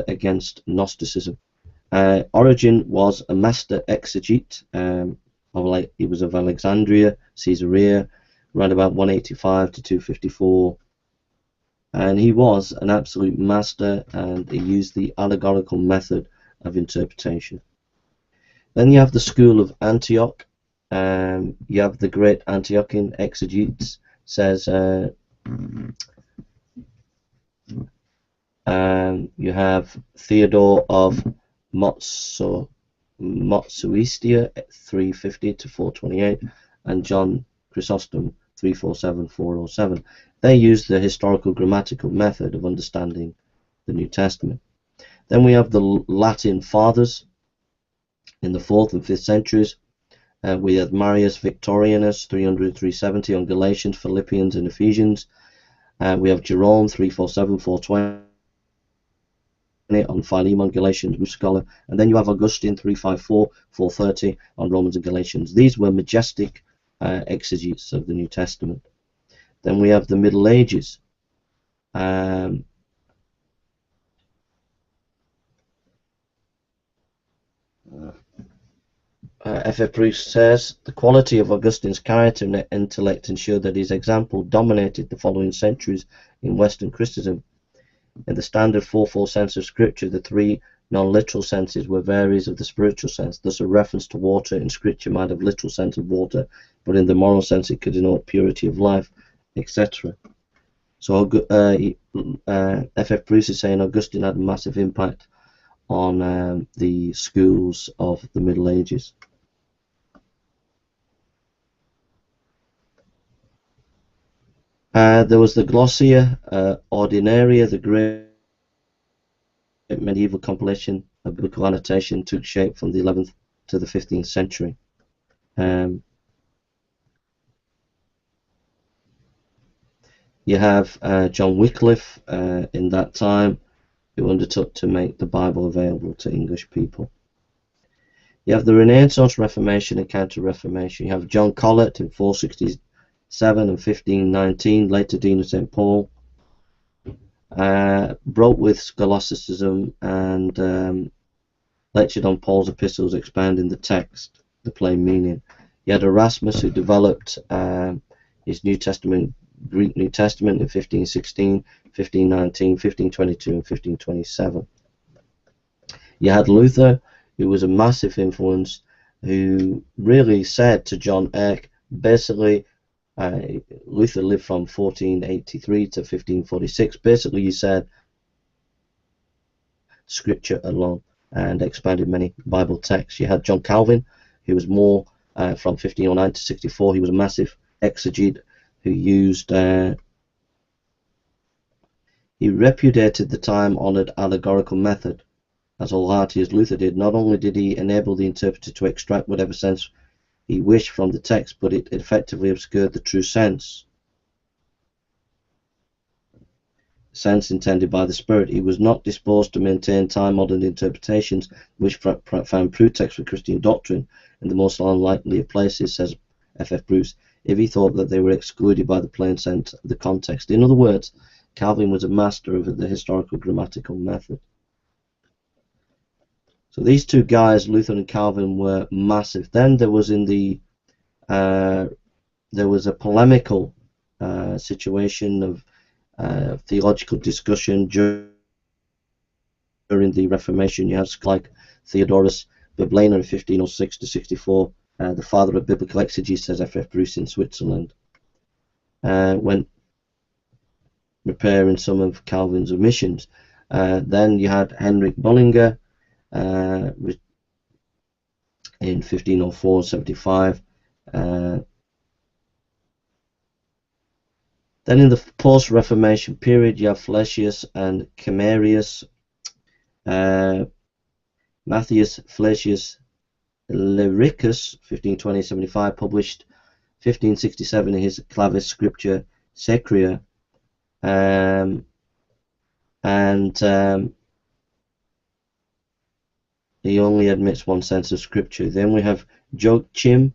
against Gnosticism. Origen was a master exegete. He was of Alexandria, Caesarea, around about 185 to 254. And he was an absolute master, and he used the allegorical method of interpretation. Then you have the school of Antioch. You have the great Antiochian exegetes, says you have Theodore of Motsuistia, 350 to 428, and John Chrysostom, 347-407. They used the historical grammatical method of understanding the New Testament. Then we have the Latin fathers in the 4th and 5th centuries. We have Marius Victorianus, 300-370, on Galatians, Philippians, and Ephesians. We have Jerome, 347-420, on Philemon, Galatians, scholar. And then you have Augustine, 354-430, on Romans and Galatians. These were majestic exegetes of the New Testament. Then we have the Middle Ages. F.F. Bruce says, the quality of Augustine's character and intellect ensured that his example dominated the following centuries in Western Christendom. In the standard fourfold sense of Scripture, the three non-literal senses were varies of the spiritual sense. Thus, a reference to water in Scripture might have literal sense of water, but in the moral sense it could denote purity of life, etc. So F.F. Bruce is saying Augustine had a massive impact on the schools of the Middle Ages. There was the Glossia Ordinaria, the great medieval compilation of biblical annotation, took shape from the 11th to the 15th century. You have John Wycliffe in that time, who undertook to make the Bible available to English people. You have the Renaissance, Reformation, and Counter-Reformation. You have John Colet in 467 and 1519, later Dean of St. Paul, broke with scholasticism and lectured on Paul's epistles, expanding the text, the plain meaning. You had Erasmus, who developed his New Testament, Greek New Testament, in 1516, 1519, 1522, and 1527. You had Luther, who was a massive influence, who really said to John Eck, basically, Luther lived from 1483 to 1546. Basically, he said Scripture alone, and expanded many Bible texts. You had John Calvin, who was more from 1509 to 64. He was a massive exegete who used, he repudiated the time-honored allegorical method, as wholeheartedly as Luther did. Not only did he enable the interpreter to extract whatever sense he wished from the text, but it effectively obscured the true sense intended by the Spirit. He was not disposed to maintain time-modern interpretations which found pretext for Christian doctrine in the most unlikely of places, says F.F. Bruce, if he thought that they were excluded by the plain sense of the context. In other words, Calvin was a master of the historical grammatical method. So these two guys, Luther and Calvin, were massive. Then there was there was a polemical situation of theological discussion during the Reformation. You have like Theodorus Biblaner in 1506 to 64, the father of biblical exegesis, says F.F. Bruce, in Switzerland, when repairing some of Calvin's omissions. Then you had Henrik Bullinger in 1504-75. Then in the post-Reformation period, you have Flacius and Camarius. Matthias Flacius Lyricus, 1520-75, published 1567 in his Clavis Scriptura Sacra, he only admits one sense of Scripture. Then we have Joachim